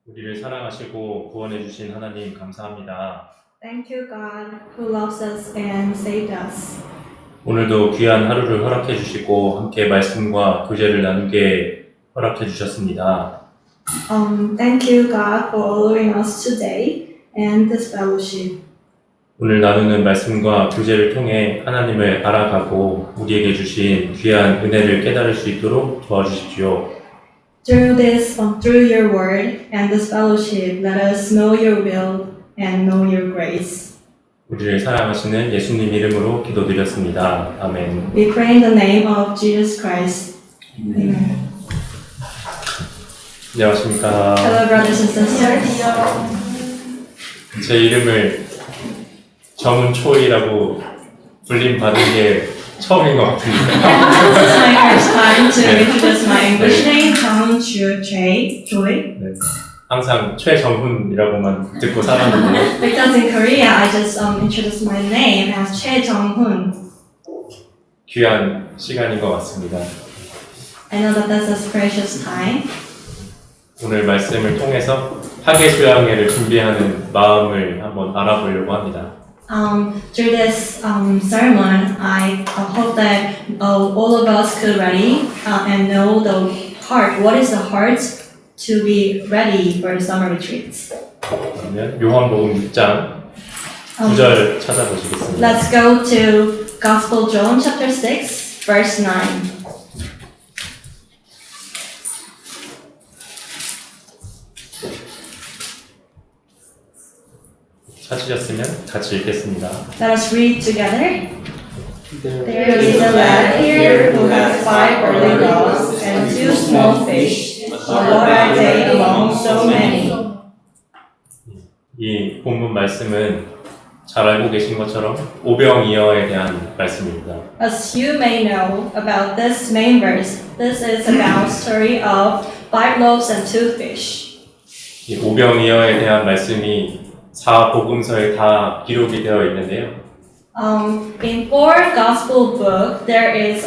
우리를 사랑하시고 구원해 주신 하나님 감사합니다. Thank you, God, who loves us and saved us. 오늘도 귀한 하루를 허락해 주시고 함께 말씀과 교제를 나누게 허락해 주셨습니다. Thank you, God, for allowing us today and this fellowship. 오늘 나누는 말씀과 교제를 통해 하나님을 알아가고 우리에게 주신 귀한 은혜를 깨달을 수 있도록 도와주십시오. Through your word and this fellowship, let us know your will and know your grace. 우리를 사랑하시는 예수님 이름으로 기도드렸습니다. 아멘. We pray in the name of Jesus Christ. Amen. 안녕하십니까. Hello, brothers and sisters. 제 이름을 정은초이라고 불림 받은 게 처음인 것 같은데. This is my first time to introduce my English name, Chu Joy. 네. 항상 최정훈이라고만 듣고 살았는데 Because in Korea, I just introduced my name as Choi Jung-hoon. 귀한 시간인 것 같습니다. I know that that's a precious time. 오늘 말씀을 통해서 학예 수양회를 준비하는 마음을 한번 알아보려고 합니다. Through this sermon, I hope that all of us could ready and know the heart. What is the heart to be ready for summer retreats? 그러면 요한복음 6장 9절 찾아보시겠습니다. Let's go to Gospel John chapter 6, verse 9. 찾으셨으면 같이 읽겠습니다. Let us read together. There is a lad here who has 5 barley loaves and 2 small fish. But what are they among so many? 이 본문 말씀은 잘 알고 계신 것처럼 오병이어에 대한 말씀입니다. As you may know about this main verse, this is about story of 5 loaves and 2 fish. 이 오병이어에 대한 말씀이 4복음서에 다 기록이 되어 있는데요. In 4 gospel book, there is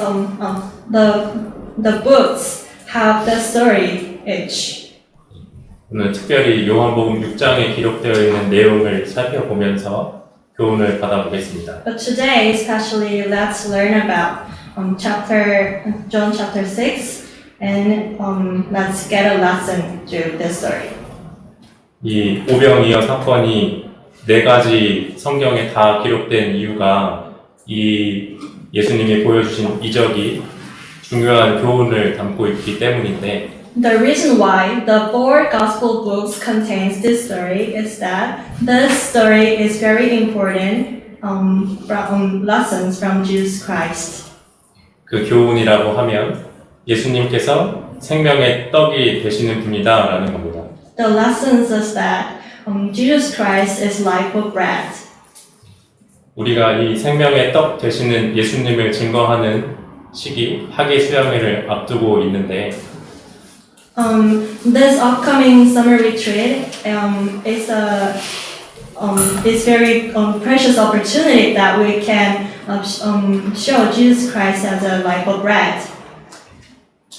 the books have the story each. 오늘 특별히 요한복음 6장에 기록되어 있는 내용을 살펴보면서 교훈을 받아보겠습니다. But today, especially, let's learn about John chapter 6, and let's get a lesson through this story. 이 오병이어 사건이 4가지 성경에 다 기록된 이유가 이 예수님이 보여주신 이적이 중요한 교훈을 담고 있기 때문인데 The reason why the 4 gospel books contains this story is that this story is very important lessons from Jesus Christ. 그 교훈이라고 하면 예수님께서 생명의 떡이 되시는 분이다라는 겁니다. The lessons is that Jesus Christ is life of bread. 우리가 이 생명의 떡 되시는 예수님을 증거하는 시기 학예 수양회를 앞두고 있는데 This upcoming summer retreat is very precious opportunity that we can show Jesus Christ as a life of bread.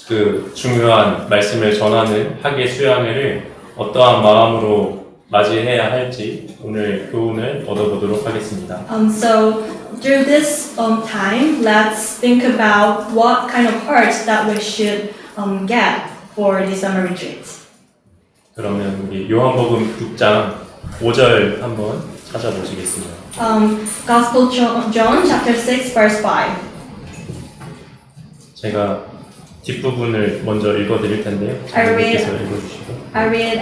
그 중요한 말씀을 전하는 학예 수양회를 어떠한 마음으로 맞이해야 할지 오늘 교훈을 얻어보도록 하겠습니다. So through this time, let's think about what kind of heart that we should get for the summer retreat. 그러면 우리 요한복음 6장 5절 한번 찾아보시겠습니다. Gospel John chapter 6 verse 5. 제가 뒷부분을 먼저 읽어드릴 텐데요. I read- 선생님께서 읽어주시고. I read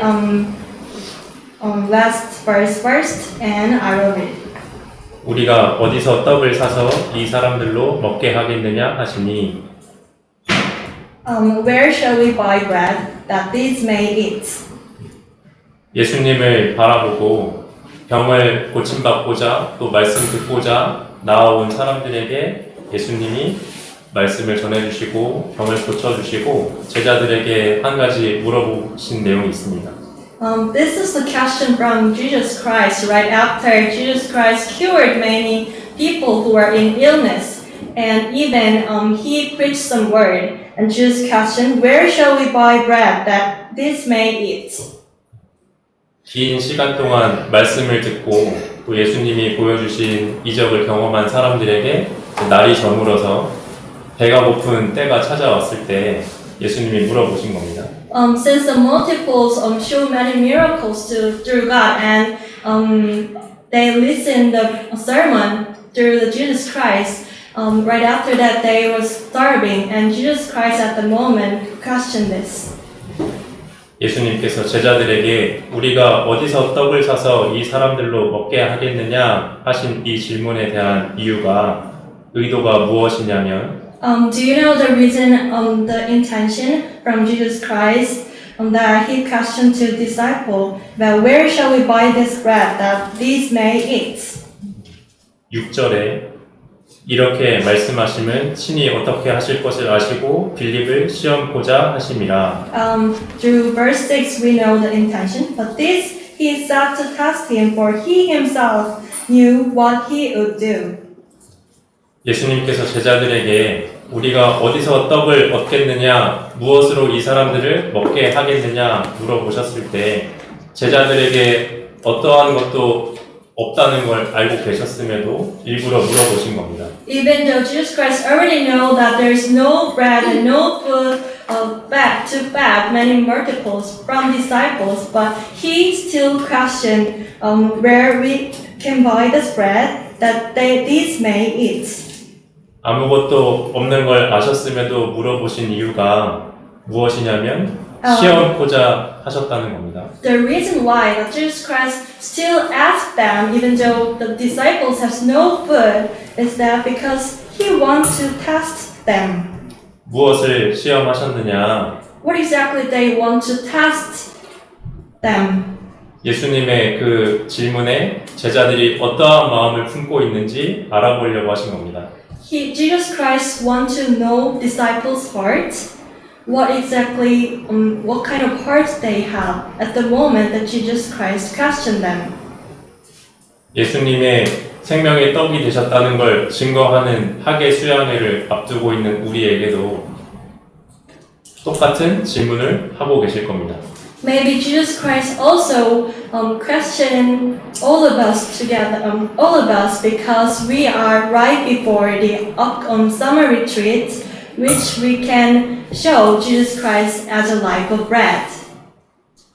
last verse first, and I will read. 우리가 어디서 떡을 사서 이 사람들로 먹게 하겠느냐 하시니 Where shall we buy bread that these may eat? 예수님을 바라보고 병을 고침받고자 또 말씀 듣고자 나아온 사람들에게 예수님이 말씀을 전해주시고 병을 고쳐주시고 제자들에게 한 가지 물어보신 내용이 있습니다. This is the question from Jesus Christ right after Jesus Christ cured many people who were in illness, and even he preached some word. And Jesus questioned, "Where shall we buy bread that this may eat?" 긴 시간 동안 말씀을 듣고 또 예수님이 보여주신 이적을 경험한 사람들에게 날이 저물어서 배가 고픈 때가 찾아왔을 때 예수님이 물어보신 겁니다. Since the multiples show many miracles through God, and they listened the sermon through the Jesus Christ. Right after that, they were starving, and Jesus Christ at the moment questioned this. 예수님께서 제자들에게 우리가 어디서 떡을 사서 이 사람들로 먹게 하겠느냐 하신 이 질문에 대한 이유가 의도가 무엇이냐면 Do you know the reason, the intention from Jesus Christ that he questioned to disciple, well, where shall we buy this bread that these may eat? 6절에 이렇게 말씀하시면 친히 어떻게 하실 것을 아시고 빌립을 시험코자 하심이라. Through verse 6 we know the intention, but this he said to test him, for he himself knew what he would do. 예수님께서 제자들에게 우리가 어디서 떡을 얻겠느냐, 무엇으로 이 사람들을 먹게 하겠느냐 물어보셨을 때 제자들에게 어떠한 것도 없다는 걸 알고 계셨음에도 일부러 물어보신 겁니다. Even though Jesus Christ already know that there is no bread and no food back to back many multiples from disciples, but he still questioned where we can buy this bread that these may eat. 아무것도 없는 걸 아셨음에도 물어보신 이유가 무엇이냐면 시험코자 하셨다는 겁니다. The reason why that Jesus Christ still asked them, even though the disciples have no food, is that because he wants to test them. 무엇을 시험하셨느냐? What exactly they want to test them? 예수님의 그 질문에 제자들이 어떠한 마음을 품고 있는지 알아보려고 하신 겁니다. Jesus Christ wants to know disciples' hearts. What exactly, what kind of hearts they have at the moment that Jesus Christ questioned them. 예수님의 생명의 떡이 되셨다는 걸 증거하는 학예 수양회를 앞두고 있는 우리에게도 똑같은 질문을 하고 계실 겁니다. Maybe Jesus Christ also questioned all of us together, all of us, because we are right before the summer retreat, which we can show Jesus Christ as a life of bread.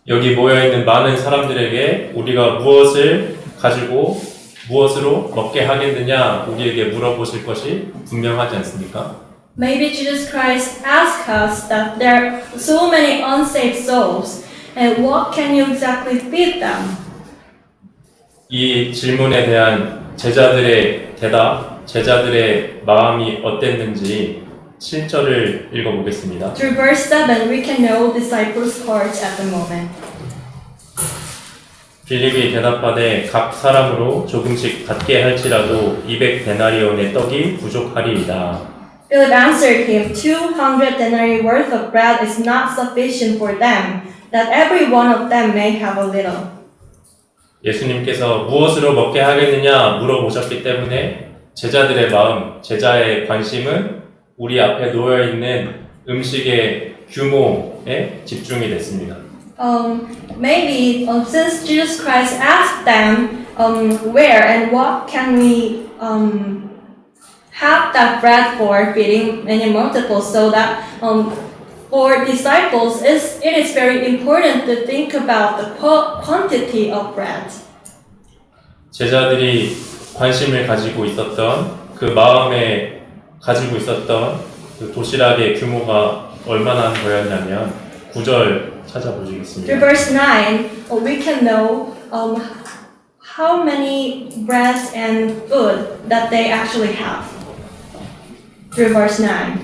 여기 모여있는 많은 사람들에게 우리가 무엇을 가지고 무엇으로 먹게 하겠느냐 우리에게 물어보실 것이 분명하지 않습니까? Maybe Jesus Christ asked us that there are so many unsaved souls, and what can you exactly feed them? 이 질문에 대한 제자들의 대답, 제자들의 마음이 어땠는지 7절을 읽어보겠습니다. Through verse 7, we can know disciples' hearts at the moment. 빌립이 대답하되 각 사람으로 조금씩 갖게 할지라도 200데나리온의 떡이 부족하리이다. Philip answered him, 200 denarii worth of bread is not sufficient for them, that every one of them may have a little. 예수님께서 무엇으로 먹게 하겠느냐 물어보셨기 때문에 제자들의 마음, 제자의 관심은 우리 앞에 놓여있는 음식의 규모에 집중이 됐습니다. Maybe since Jesus Christ asked them where and what can we have that bread for feeding many multiples, so that for disciples it is very important to think about the quantity of bread. 제자들이 관심을 가지고 있었던 그 마음에 가지고 있었던 그 도시락의 규모가 얼마나 거였냐면 9절 찾아보시겠습니다. Through verse 9, we can know how many breads and food that they actually have. Through verse 9.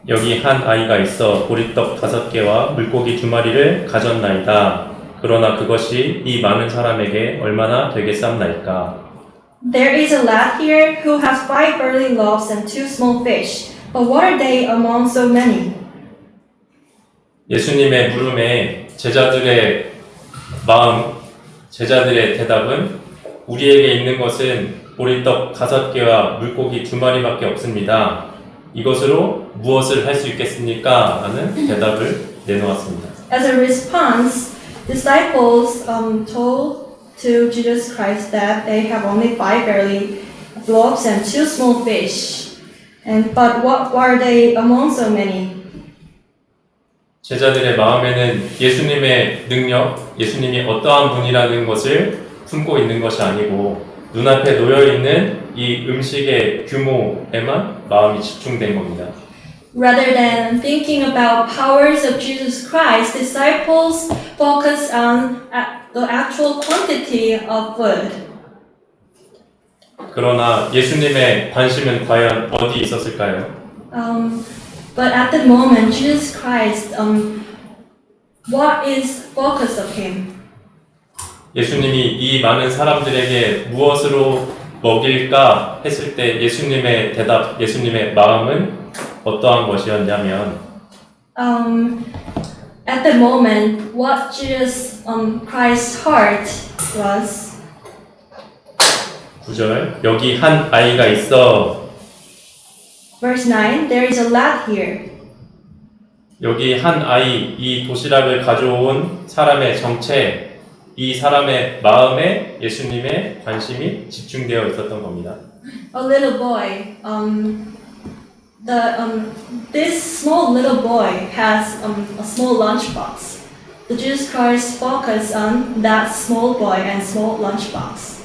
여기 한 아이가 있어 보리떡 5개와 물고기 2마리를 가졌나이다. 그러나 그것이 이 많은 사람에게 얼마나 되겠삼나이까. There is a lad here who has 5 barley loaves and 2 small fish, but what are they among so many? 예수님의 물음에 제자들의 마음, 제자들의 대답은 우리에게 있는 것은 보리떡 5개와 물고기 2마리밖에 없습니다. 이것으로 무엇을 할 수 있겠습니까? 라는 대답을 내놓았습니다. As a response, disciples told to Jesus Christ that they have only 5 barley loaves and 2 small fish. But what were they among so many? 제자들의 마음에는 예수님의 능력, 예수님이 어떠한 분이라는 것을 품고 있는 것이 아니고 눈앞에 놓여 있는 이 음식의 규모에만 마음이 집중된 겁니다. Rather than thinking about powers of Jesus Christ, disciples focus on the actual quantity of food. 그러나 예수님의 관심은 과연 어디 있었을까요? But at the moment, Jesus Christ, what is focus of him? 예수님이 이 많은 사람들에게 무엇으로 먹일까 했을 때 예수님의 대답, 예수님의 마음은 어떠한 것이었냐면 At the moment, what Jesus Christ's heart was. 9절 여기 한 아이가 있어. Verse 9, there is a lad here. 여기 한 아이, 이 도시락을 가져온 사람의 정체, 이 사람의 마음에 예수님의 관심이 집중되어 있었던 겁니다. A little boy. This small little boy has a small lunchbox. The Jesus Christ focus on that small boy and small lunchbox.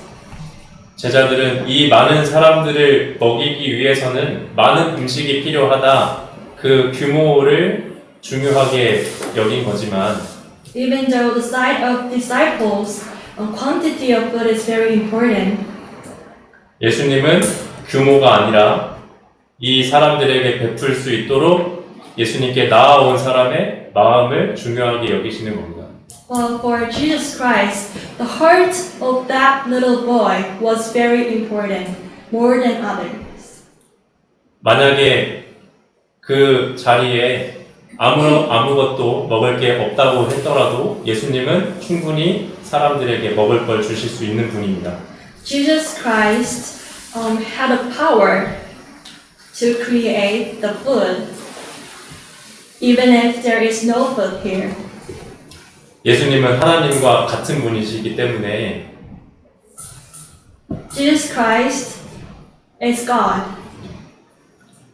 제자들은 이 많은 사람들을 먹이기 위해서는 많은 음식이 필요하다. 그 규모를 중요하게 여긴 거지만 Even though the sight of disciples, quantity of food is very important. 예수님은 규모가 아니라 이 사람들에게 베풀 수 있도록 예수님께 나아온 사람의 마음을 중요하게 여기시는 겁니다. Well, for Jesus Christ, the heart of that little boy was very important, more than others. 만약에 그 자리에 아무것도 먹을 게 없다고 했더라도 예수님은 충분히 사람들에게 먹을 걸 주실 수 있는 분입니다. Jesus Christ had a power to create the food, even if there is no food here. 예수님은 하나님과 같은 분이시기 때문에 Jesus Christ is God.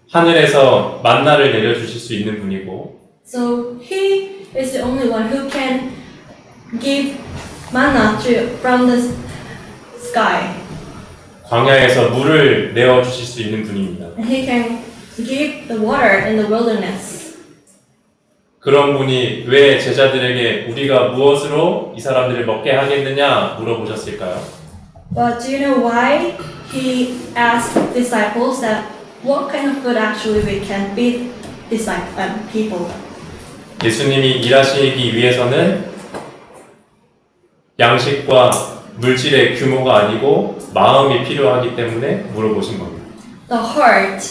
하늘에서 만나를 내려주실 수 있는 분이고 So He is the only one who can give manna from the sky. 광야에서 물을 내어주실 수 있는 분입니다. And He can give the water in the wilderness. 그런 분이 왜 제자들에게 우리가 무엇으로 이 사람들을 먹게 하겠느냐 물어보셨을까요? But do you know why He asked disciples that what kind of food actually we can feed people? 예수님이 일하시기 위해서는 양식과 물질의 규모가 아니고 마음이 필요하기 때문에 물어보신 겁니다. The heart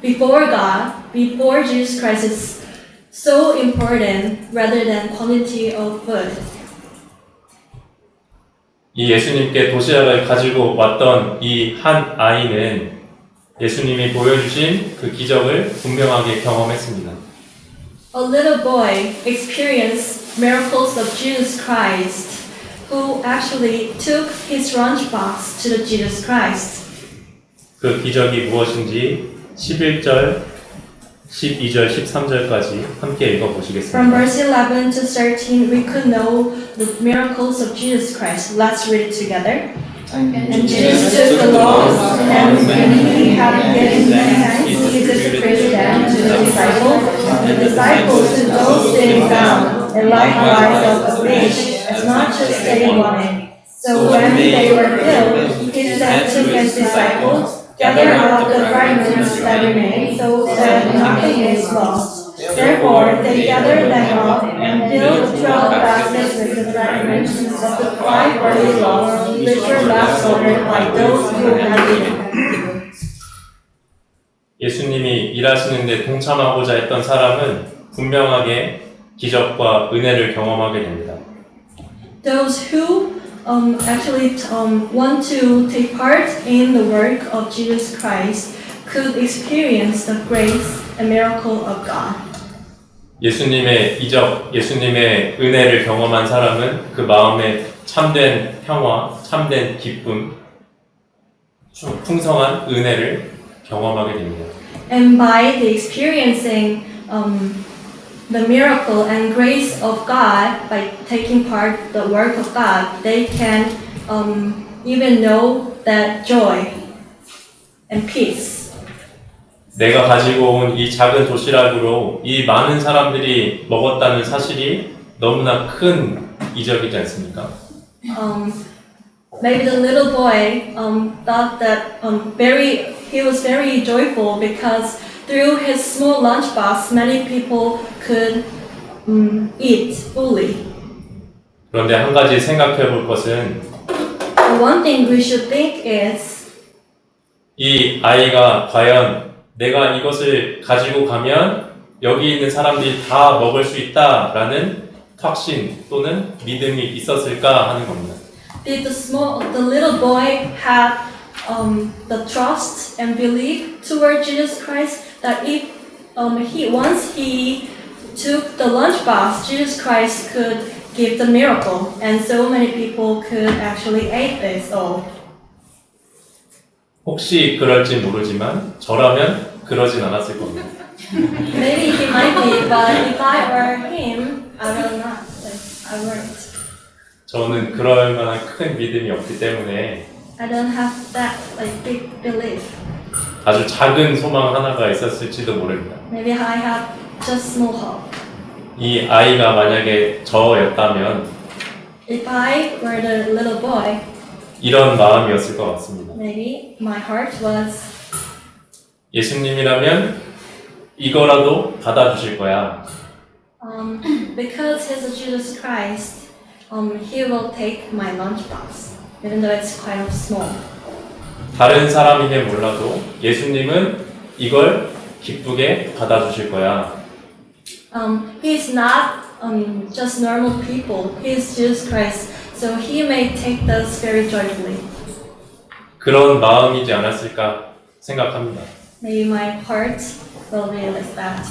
before God, before Jesus Christ is so important rather than quantity of food. 이 예수님께 도시락을 가지고 왔던 이 한 아이는 예수님이 보여주신 그 기적을 분명하게 경험했습니다. A little boy experienced miracles of Jesus Christ, who actually took his lunchbox to the Jesus Christ. 그 기적이 무엇인지 11절, 12절, 13절까지 함께 From 읽어보시겠습니다. verse 11 to 13, we could know the miracles of Jesus Christ. Let's read it together. And Jesus took the loaves, and when he had given thanks, he distributed them to the disciples. The disciples took those things down, and likewise of the fish, as much as they wanted. So when they were filled, he said to his disciples, "Gather up the fragments that remain, so that nothing is lost." Therefore they gathered them up and filled 12 baskets with the fragments of the 5 barley loaves, which were left over by those who had eaten. 예수님이 일하시는데 동참하고자 했던 사람은 분명하게 기적과 은혜를 경험하게 됩니다. Those who actually want to take part in the work of Jesus Christ could experience the grace and miracle of God. 예수님의 이적, 예수님의 은혜를 경험한 사람은 그 마음에 참된 평화, 참된 기쁨, 풍성한 은혜를 경험하게 됩니다. And by the experiencing the miracle and grace of God, by taking part the work of God, they can even know that joy and peace. 내가 가지고 온 이 작은 도시락으로 이 많은 사람들이 먹었다는 사실이 너무나 큰 이적이지 않습니까? Maybe the little boy thought that he was very joyful because through his small lunchbox, many people could eat fully. 그런데 한 가지 생각해 볼 것은 The one thing we should think is, 이 아이가 과연 내가 이것을 가지고 가면 여기 있는 사람들이 다 먹을 수 있다라는 확신 또는 믿음이 있었을까 하는 겁니다. did the little boy have the trust and belief toward Jesus Christ that if once he took the lunchbox, Jesus Christ could give the miracle, and so many people could actually eat this all. 혹시 그럴지 모르지만 저라면 그러진 않았을 겁니다. Maybe he might be, but if I were him, I will not. I wouldn't. 저는 그럴 만한 큰 믿음이 없기 때문에 I don't have that big belief. 아주 작은 소망 하나가 있었을지도 모릅니다. Maybe I have just small hope. 이 아이가 만약에 저였다면 If I were the little boy, 이런 마음이었을 것 같습니다. maybe my heart was, 예수님이라면 이거라도 받아주실 거야. because he's a Jesus Christ, he will take my lunchbox, even though it's kind of small. 다른 사람이면 몰라도 예수님은 이걸 기쁘게 받아주실 거야. He's not just normal people. He's Jesus Christ, so he may take this very joyfully. 그런 마음이지 않았을까 생각합니다. Maybe my heart will be like that,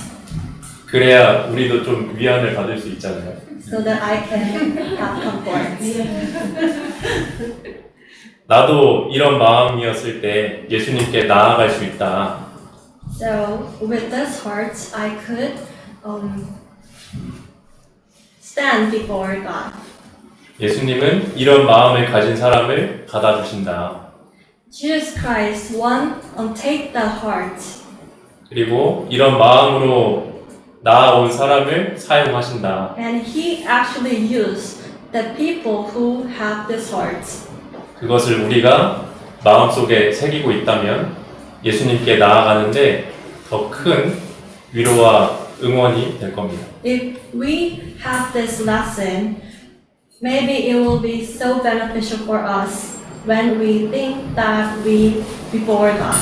그래야 우리도 좀 위안을 받을 수 있잖아요. so that I can have comfort. 나도 이런 마음이었을 때 예수님께 나아갈 수 있다. So with this heart, I could stand before God. 예수님은 이런 마음을 가진 사람을 받아주신다. Jesus Christ want take the heart, 그리고 이런 마음으로 나아온 사람을 사용하신다. and He actually used the people who have this heart. 그것을 우리가 마음속에 새기고 있다면 예수님께 나아가는데 더 큰 위로와 응원이 될 겁니다. If we have this lesson, maybe it will be so beneficial for us when we think that we before God,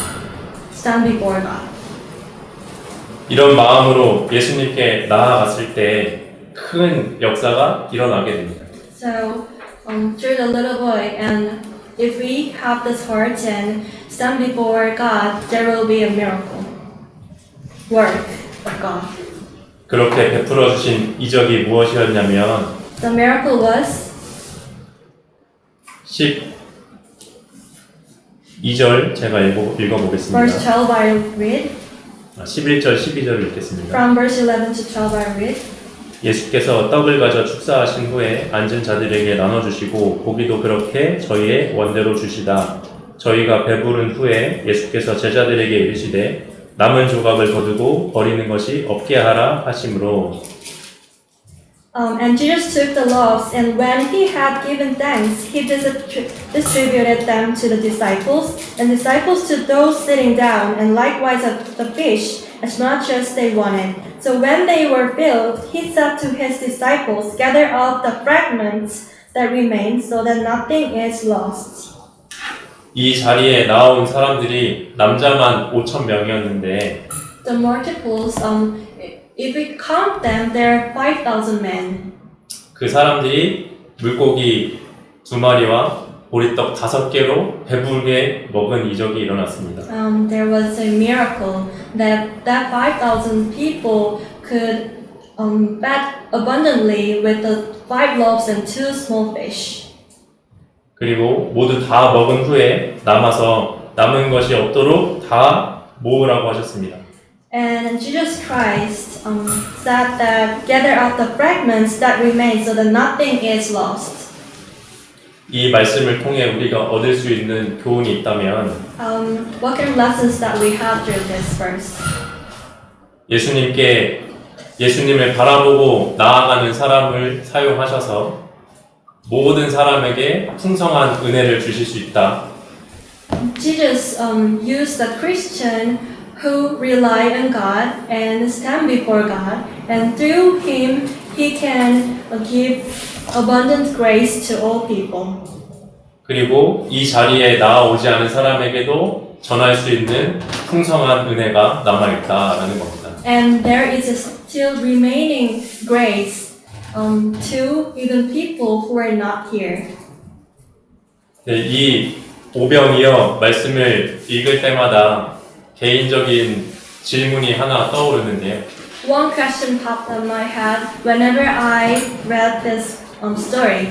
stand before God. 이런 마음으로 예수님께 나아갔을 때 큰 역사가 일어나게 됩니다. So, through the little boy, and if we have this heart and stand before God, there will be a miracle work of God. 그렇게 베풀어 주신 이적이 무엇이었냐면 The miracle was 12절 제가 읽어보겠습니다. verse 12. I read 11절, 12절을 읽겠습니다. from verse 11 to 12. I read. 예수께서 떡을 가져 축사하신 후에 앉은 자들에게 나눠주시고 고기도 그렇게 저희의 원대로 주시다. 저희가 배부른 후에 예수께서 제자들에게 이르시되 남은 조각을 거두고 버리는 것이 없게 하라 하심으로 And Jesus took the loaves, and when he had given thanks, he distributed them to the disciples, and disciples to those sitting down, and likewise of the fish, as much as they wanted. So when they were filled, he said to his disciples, "Gather up the fragments that remain, so that nothing is lost." 이 자리에 나온 사람들이 남자만 5,000명이었는데 The multiples, if we count them, there are 5,000 men. 그 사람들이 물고기 2마리와 보리떡 5개로 배부르게 먹은 이적이 일어났습니다. There was a miracle that 5,000 people could fed abundantly with the 5 loaves and 2 small fish. 그리고 모두 다 먹은 후에 남아서 남은 것이 없도록 다 모으라고 하셨습니다. And Jesus Christ said that gather up the fragments that remain so that nothing is lost. 이 말씀을 통해 우리가 얻을 수 있는 교훈이 있다면 What kind of lessons that we have through this verse? 예수님을 바라보고 나아가는 사람을 사용하셔서 모든 사람에게 풍성한 은혜를 주실 수 있다. Jesus used the Christian who rely on God and stand before God, and through him he can give abundant grace to all people. 그리고 이 자리에 나아오지 않은 사람에게도 전할 수 있는 풍성한 은혜가 남아있다라는 겁니다. And there is a still remaining grace to even people who are not here. 네, 이 오병이어 말씀을 읽을 때마다 개인적인 질문이 하나 떠오르는데요. One question popped up in my head whenever I read this story.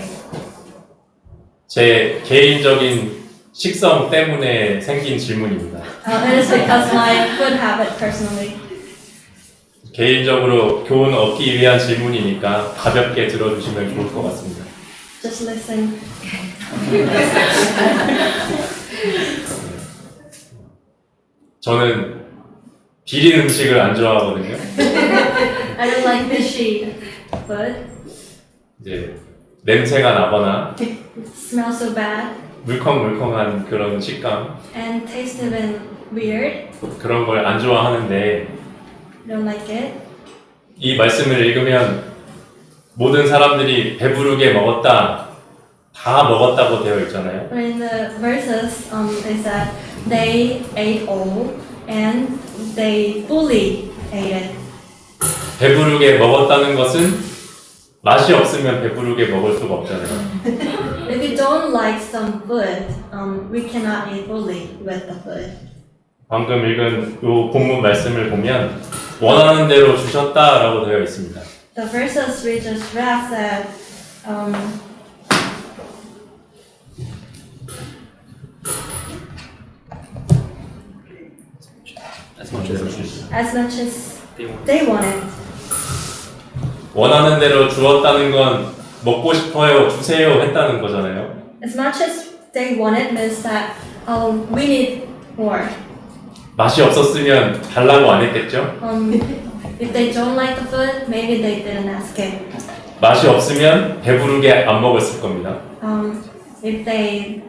제 개인적인 식성 때문에 생긴 질문입니다. It is because my food habit personally. 개인적으로 교훈 얻기 위한 질문이니까 가볍게 들어주시면 좋을 것 같습니다. Just listen. 저는 비린 음식을 안 좋아하거든요. I don't like fishy food. 이제 냄새가 나거나 It smells so bad 물컹물컹한 그런 식감 and tastes even weird. 그런 걸 안 좋아하는데 I don't like it. 이 말씀을 읽으면 모든 사람들이 배부르게 먹었다, 다 먹었다고 되어 있잖아요. But in the verses, they said they ate all and they fully ate it. 배부르게 먹었다는 것은 맛이 없으면 배부르게 먹을 수가 없잖아요. If you don't like some food, we cannot eat fully with the food. 방금 읽은 이 본문 말씀을 보면 원하는 대로 주셨다라고 되어 있습니다. The verses we just read said, as much as they wanted. 원하는 대로 주었다는 건 먹고 싶어요, 주세요 했다는 거잖아요. As much as they wanted means that we need more. 맛이 없었으면 달라고 안 했겠죠? If they don't like the food, maybe they didn't ask it. 맛이 없으면 배부르게 안 먹었을 겁니다. If they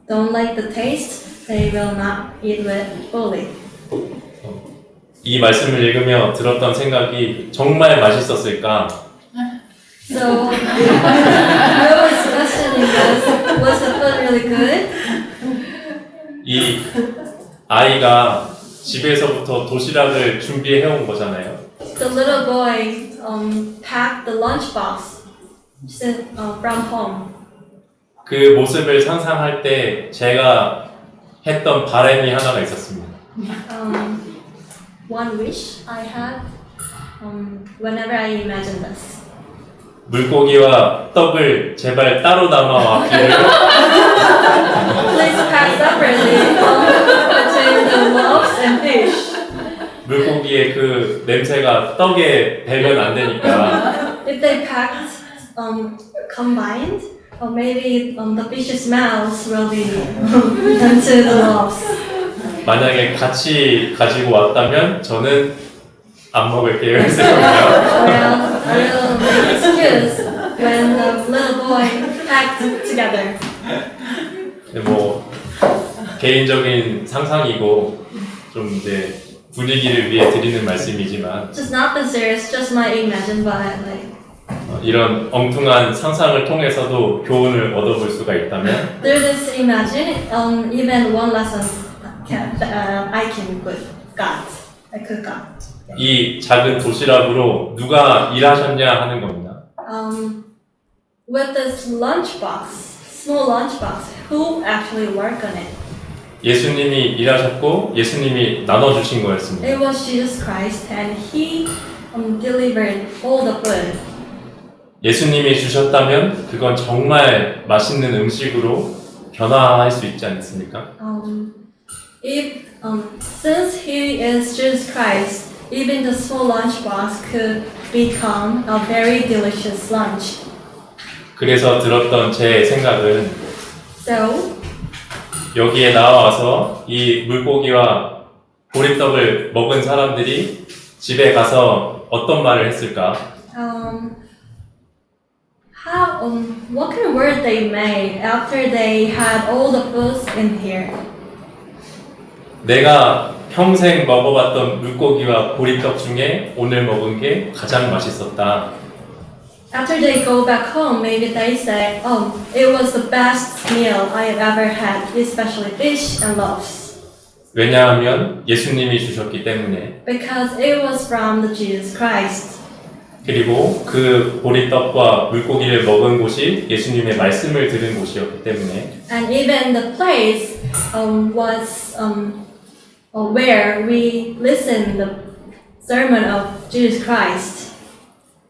don't like the taste, they will not eat it fully. 이 말씀을 읽으며 들었던 생각이 정말 맛있었을까? So I was questioning this: was the food really good? 이 아이가 집에서부터 도시락을 준비해 온 거잖아요. The little boy packed the lunchbox from home. 그 모습을 상상할 때 제가 했던 바람이 하나가 있었습니다. One wish I had whenever I imagine this. 물고기와 떡을 제발 따로 담아왔기를 Please pack separately between the loaves and fish. 물고기의 그 냄새가 떡에 배면 안 되니까 If they packed combined, or maybe the fish smells will be into the loaves. 만약에 같이 가지고 왔다면 저는 안 먹을게요 했거든요. Well, I will make excuse when the little boy packed together. 근데 뭐 개인적인 상상이고 좀 이제 분위기를 위해 드리는 말씀이지만 Just not the serious, just my imagine, but like 이런 엉뚱한 상상을 통해서도 교훈을 얻어볼 수가 있다면 through this imagine, even one lesson I could got. 이 작은 도시락으로 누가 일하셨냐 하는 겁니다. With this lunchbox, small lunchbox, who actually worked on it? 예수님이 일하셨고 예수님이 나눠주신 거였습니다. It was Jesus Christ, and He delivered all the food. 예수님이 주셨다면 그건 정말 맛있는 음식으로 변화할 수 있지 않습니까? Since he is Jesus Christ, even the small lunchbox could become a very delicious lunch. 그래서 들었던 제 생각은 So, 여기에 나와서 이 물고기와 보리떡을 먹은 사람들이 집에 가서 어떤 말을 했을까? what kind of word they made after they had all the foods in here? 내가 평생 먹어봤던 물고기와 보리떡 중에 오늘 먹은 게 가장 맛있었다. After they go back home, maybe they say, "Oh, it was the best meal I have ever had, especially fish and loaves." 왜냐하면 예수님이 주셨기 때문에. Because it was from the Jesus Christ. 그리고 그 보리떡과 물고기를 먹은 곳이 예수님의 말씀을 들은 곳이었기 때문에. And even the place was where we listened the sermon of Jesus Christ.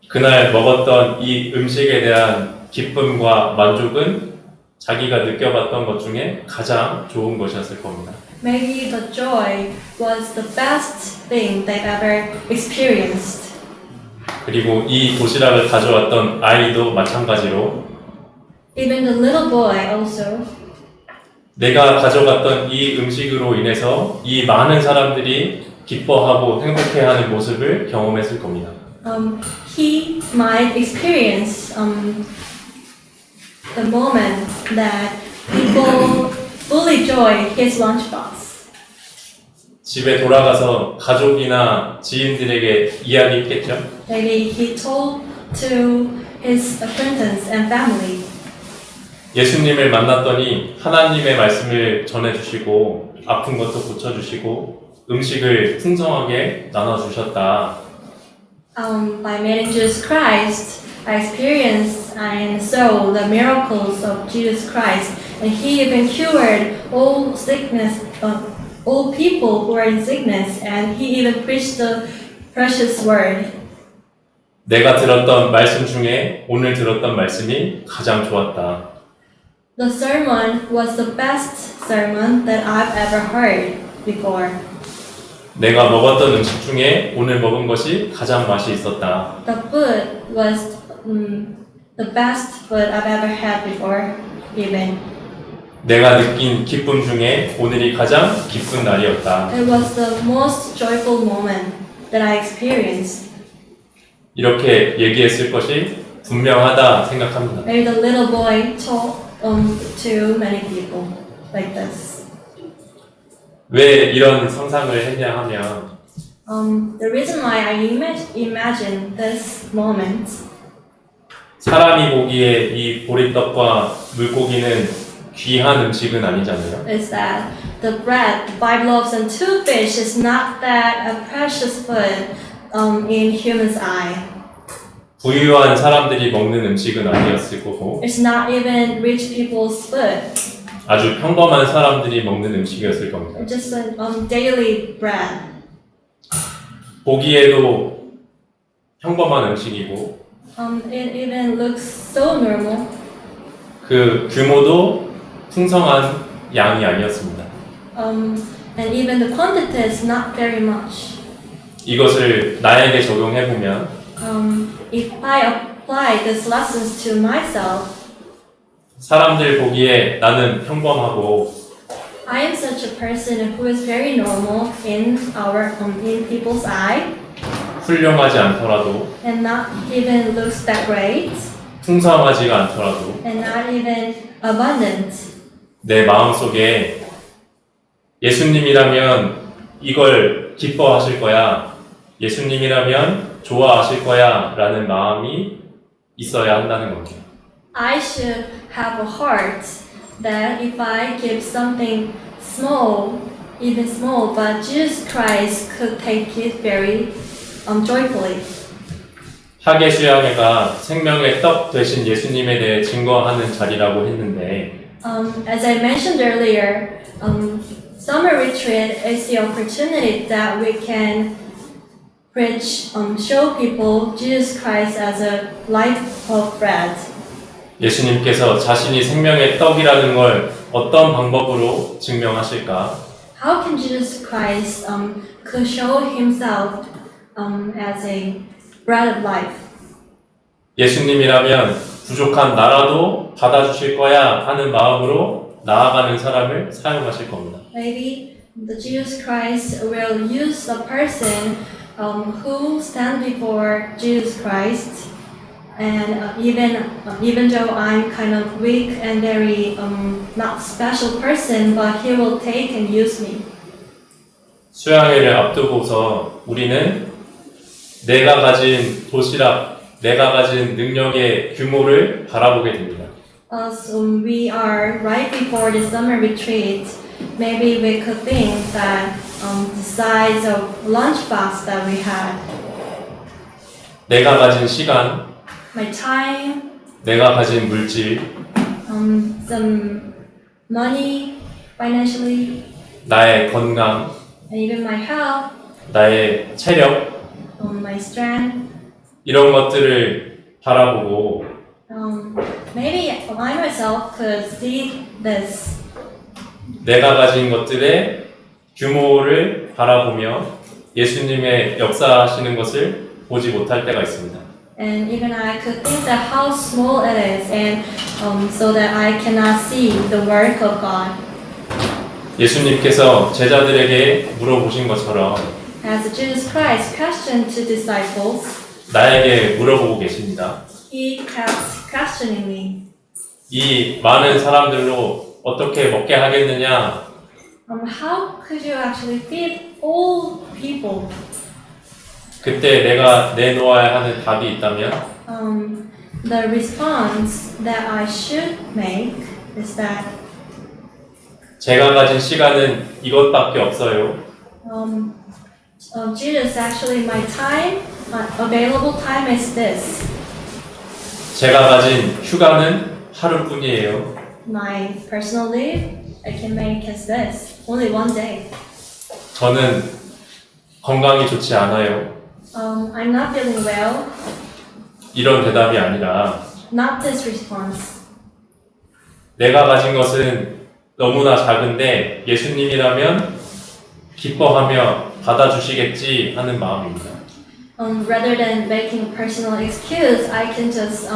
그날 먹었던 이 음식에 대한 기쁨과 만족은 자기가 느껴봤던 것 중에 가장 좋은 것이었을 겁니다. Maybe the joy was the best thing they've ever experienced. 그리고 이 도시락을 가져왔던 아이도 마찬가지로 Even the little boy also. 내가 가져갔던 이 음식으로 인해서 이 많은 사람들이 기뻐하고 행복해하는 모습을 경험했을 겁니다. He might experience the moment that people fully enjoy his lunchbox. 집에 돌아가서 가족이나 지인들에게 이야기했겠죠. Maybe he told to his acquaintance and family. 예수님을 만났더니 하나님의 말씀을 전해주시고 아픈 것도 고쳐주시고 음식을 풍성하게 나눠주셨다. By meeting Jesus Christ, I experienced and saw the miracles of Jesus Christ, and He even cured all sickness, all people who are in sickness, and He even preached the precious word. 내가 들었던 말씀 중에 오늘 들었던 말씀이 가장 좋았다. The sermon was the best sermon that I've ever heard before. 내가 먹었던 음식 중에 오늘 먹은 것이 가장 맛이 있었다. The food was the best food I've ever had before, even. 내가 느낀 기쁨 중에 오늘이 가장 기쁜 날이었다. It was the most joyful moment that I experienced. 이렇게 얘기했을 것이 분명하다 생각합니다. Maybe the little boy told to many people like this. 왜 이런 상상을 했냐 하면 The reason why I imagine this moment 사람이 보기에 이 보리떡과 물고기는 귀한 음식은 아니잖아요. is that the bread, 5 loaves and 2 fish is not that a precious food in human's eye. 부유한 사람들이 먹는 음식은 아니었을 거고 It's not even rich people's food. 아주 평범한 사람들이 먹는 음식이었을 겁니다. It's just a daily bread. 보기에도 평범한 음식이고 It even looks so normal. 그 규모도 풍성한 양이 아니었습니다. And even the quantity is not very much. 이것을 나에게 적용해보면 If I apply these lessons to myself, 사람들 보기에 나는 평범하고 I am such a person who is very normal in people's eye, 훌륭하지 않더라도 and not even looks that great, 풍성하지가 않더라도 and not even abundant. 내 마음속에 예수님이라면 이걸 기뻐하실 거야. 예수님이라면 좋아하실 거야. 라는 마음이 있어야 한다는 겁니다. I should have a heart that if I give something small, even small, but Jesus Christ could take it very joyfully. 학예 수양회가 생명의 떡 되신 예수님에 대해 증거하는 자리라고 했는데 As I mentioned earlier, summer retreat is the opportunity that we can which show people Jesus Christ as a light of bread. 예수님께서 자신이 생명의 떡이라는 걸 어떤 방법으로 증명하실까? How can Jesus Christ could show himself as a bread of life? 예수님이라면 부족한 나라도 받아주실 거야 하는 마음으로 나아가는 사람을 사용하실 겁니다. Maybe the Jesus Christ will use the person who stand before Jesus Christ, and even though I'm kind of weak and very not special person, but He will take and use me. 수양회를 앞두고서 우리는 내가 가진 도시락, 내가 가진 능력의 규모를 바라보게 됩니다. As we are right before the summer retreat, maybe we could think that the size of lunchbox that we had, 내가 가진 시간, my time, 내가 가진 물질, some money, financially, 나의 건강, and even my health, 나의 체력, my strength. 이런 것들을 바라보고 Maybe I myself could see this. 내가 가진 것들의 규모를 바라보며 예수님의 역사하시는 것을 보지 못할 때가 있습니다. And even I could think that how small it is, and so that I cannot see the work of God. 예수님께서 제자들에게 물어보신 것처럼 As Jesus Christ questioned to disciples, 나에게 물어보고 계십니다. He kept questioning me. 이 많은 사람들로 어떻게 먹게 하겠느냐? How could you actually feed all people? 그때 내가 내놓아야 하는 답이 있다면 The response that I should make is that 제가 가진 시간은 이것밖에 없어요. Jesus, actually, my time, available time is this. 제가 가진 휴가는 하루뿐이에요. My personal leave I can make is this. Only one day. 저는 건강이 좋지 않아요. I'm not feeling well. 이런 대답이 아니라 Not this response. 내가 가진 것은 너무나 작은데 예수님이라면 기뻐하며 받아주시겠지 하는 마음입니다. Rather than making a personal excuse, I can just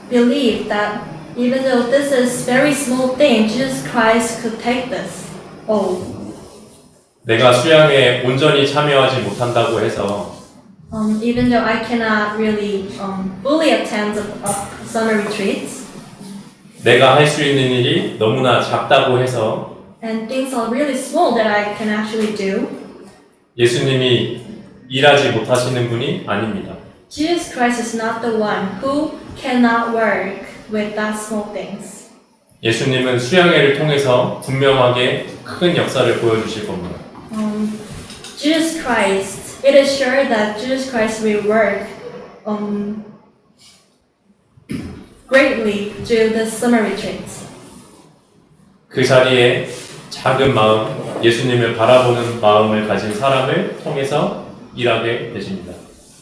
believe that even though this is very small thing, Jesus Christ could take this. Oh. 내가 수양에 온전히 참여하지 못한다고 해서 Even though I cannot really fully attend summer retreats, 내가 할 수 있는 일이 너무나 작다고 해서 and things are really small that I can actually do, 예수님이 일하지 못하시는 분이 아닙니다. Jesus Christ is not the one who cannot work with that small things. 예수님은 수양회를 통해서 분명하게 큰 역사를 보여주실 겁니다. Jesus Christ, it is sure that Jesus Christ will work greatly through the summer retreats. 그 자리에 작은 마음, 예수님을 바라보는 마음을 가진 사람을 통해서 일하게 되십니다.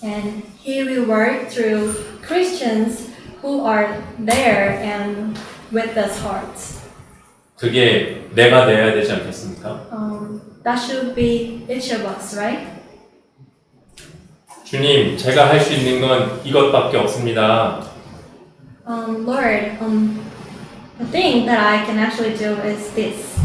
And He will work through Christians who are there and with those hearts. 그게 내가 되어야 되지 않겠습니까? That should be each of us, right? 주님, 제가 할 수 있는 건 이것밖에 없습니다. Lord, the thing that I can actually do is this.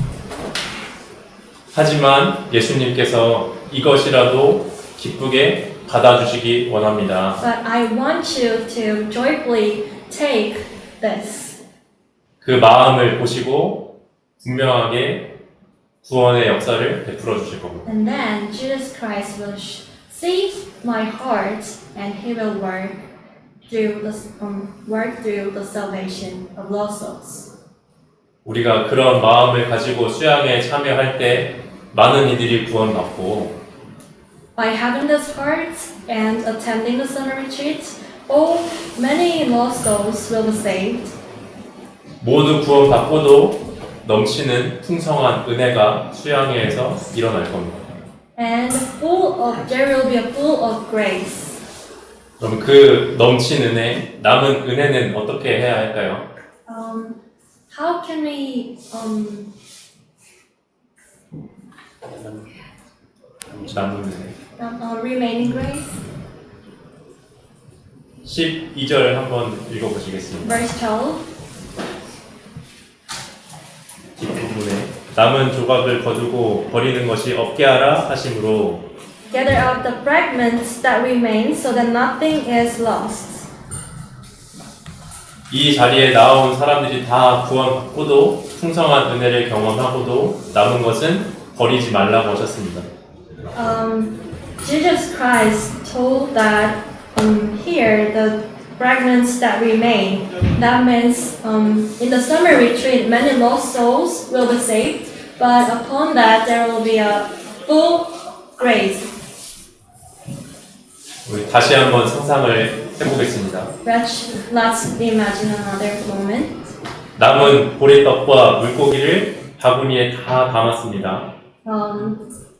하지만 예수님께서 이것이라도 기쁘게 받아주시기 원합니다. But I want you to joyfully take this. 그 마음을 보시고 분명하게 구원의 역사를 베풀어 주실 겁니다. And then Jesus Christ will see my heart, and He will work through the salvation of lost souls. 우리가 그런 마음을 가지고 수양에 참여할 때 많은 이들이 구원받고 By having this heart and attending the summer retreat, many lost souls will be saved. 모두 구원받고도 넘치는 풍성한 은혜가 수양회에서 일어날 겁니다. and there will be a full of grace. 그럼 그 넘친 은혜, 남은 은혜는 어떻게 해야 할까요? How can we 남은 은혜. remaining grace? 12절 한번 읽어보시겠습니다. Verse 12. 뒷부분에 남은 조각을 거두고 버리는 것이 없게 하라 하심으로 Gather up the fragments that remain so that nothing is lost. 이 자리에 나온 사람들이 다 구원받고도 풍성한 은혜를 경험하고도 남은 것은 버리지 말라고 하셨습니다. Jesus Christ told that here the fragments that remain. That means in the summer retreat, many lost souls will be saved, but upon that there will be a full grace. 우리 다시 한번 상상을 해보겠습니다. Let's imagine another moment. 남은 보리떡과 물고기를 바구니에 다 담았습니다.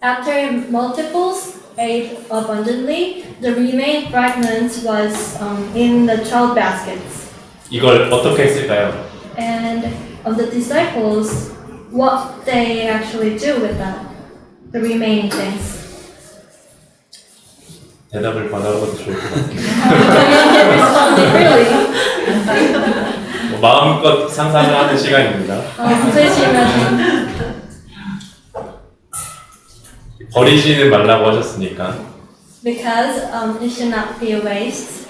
After multiples ate abundantly, the remaining fragments was in the 12 baskets. 이걸 어떻게 했을까요? And the disciples, what they actually do with that, the remaining things. 대답을 받아봐도 좋을 것 같아요. Responded really. 마음껏 상상을 하는 시간입니다. Please imagine. 버리지는 말라고 하셨으니까 Because it should not be a waste.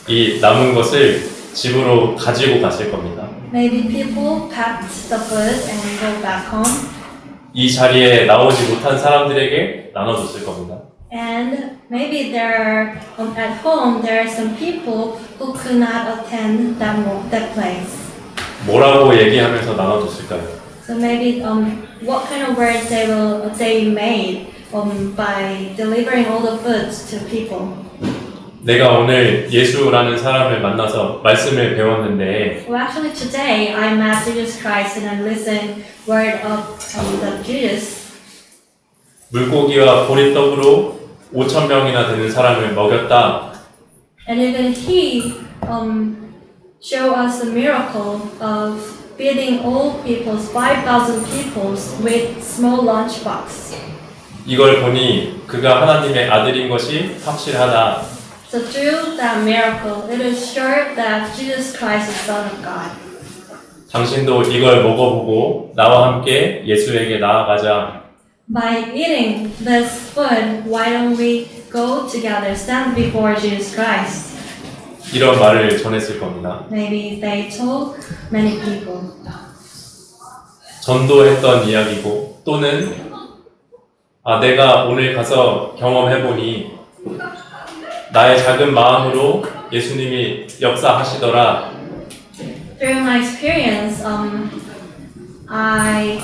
이 남은 것을 집으로 가지고 갔을 겁니다. Maybe people packed the food and go back home. 이 자리에 나오지 못한 사람들에게 나눠줬을 겁니다. And maybe there at home there are some people who could not attend that place. 뭐라고 얘기하면서 나눠줬을까요? So maybe what kind of words they made by delivering all the foods to people. 내가 오늘 예수라는 사람을 만나서 말씀을 배웠는데 Well, actually today I met Jesus Christ and I listened word of the Jesus. 물고기와 보리떡으로 5,000명이나 되는 사람을 먹였다. And even he showed us a miracle of feeding all peoples, 5,000 peoples with small lunchbox. 이걸 보니 그가 하나님의 아들인 것이 확실하다. So through that miracle, it is sure that Jesus Christ is Son of God. 당신도 이걸 먹어보고 나와 함께 예수에게 나아가자. By eating this food, why don't we go together, stand before Jesus Christ? 이런 말을 전했을 겁니다. Maybe they told many people. 전도했던 이야기고 또는 내가 오늘 가서 경험해보니 나의 작은 마음으로 예수님이 역사하시더라. Through my experience, I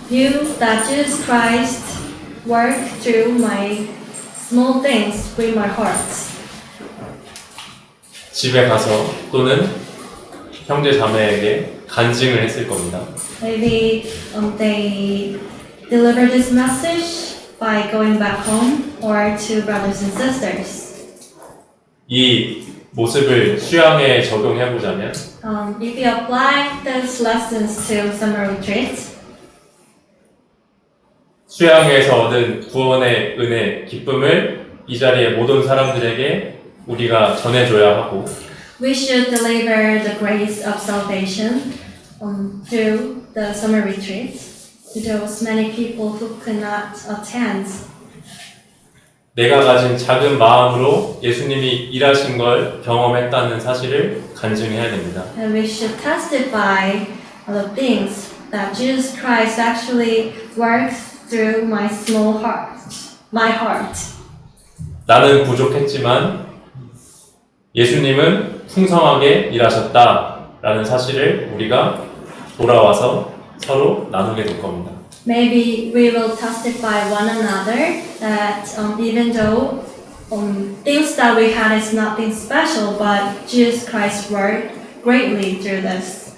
knew that Jesus Christ worked through my small things with my heart. 집에 가서 또는 형제 자매에게 간증을 했을 겁니다. Maybe they deliver this message by going back home or to brothers and sisters. 이 모습을 수양에 적용해보자면 If you apply these lessons to summer retreats, 수양에서 얻은 구원의 은혜, 기쁨을 이 자리에 모든 사람들에게 우리가 전해줘야 하고 we should deliver the grace of salvation through the summer retreats to those many people who could not attend. 내가 가진 작은 마음으로 예수님이 일하신 걸 경험했다는 사실을 간증해야 됩니다. And we should testify the things that Jesus Christ actually works through my small heart, my heart. 나는 부족했지만 예수님은 풍성하게 일하셨다라는 사실을 우리가 돌아와서 서로 나누게 될 겁니다. Maybe we will testify one another that even though things that we had is nothing special, but Jesus Christ worked greatly through this.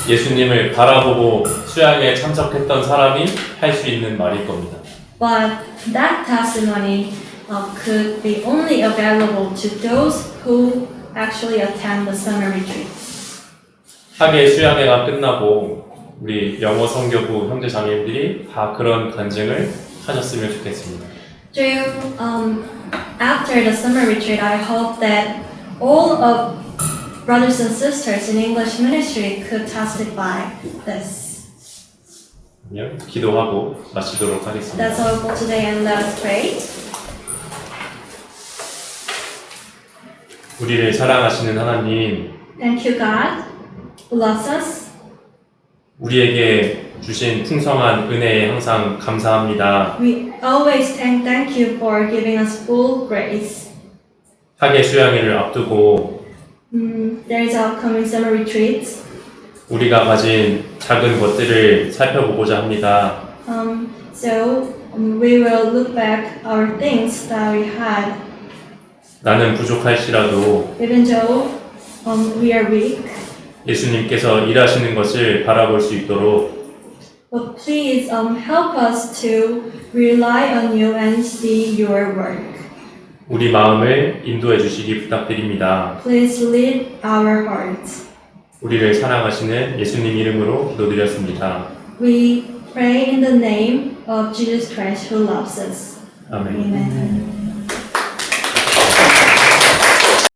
예수님을 바라보고 수양에 참석했던 사람이 할 수 있는 말일 겁니다. But that testimony could be only available to those who actually attend the summer retreats. 학예 수양회가 끝나고 우리 영어 성교부 형제 자매님들이 다 그런 간증을 하셨으면 좋겠습니다. After the summer retreat, I hope that all of brothers and sisters in English ministry could testify this. 그러면 기도하고 마치도록 하겠습니다. That's all for today, and let us pray. 우리를 사랑하시는 하나님, Thank you, God, who loves us. 우리에게 주신 풍성한 은혜에 항상 감사합니다. We always thank you for giving us full grace. 학예 수양회를 앞두고 There is upcoming summer retreats. 우리가 가진 작은 것들을 살펴보고자 합니다. We will look back our things that we had, 나는 부족할지라도 even though we are weak. 예수님께서 일하시는 것을 바라볼 수 있도록 But please help us to rely on you and see your work. 우리 마음을 인도해 주시기 부탁드립니다. Please lead our hearts. 우리를 사랑하시는 예수님 이름으로 기도드렸습니다. We pray in the name of Jesus Christ who loves us. 아멘. Amen.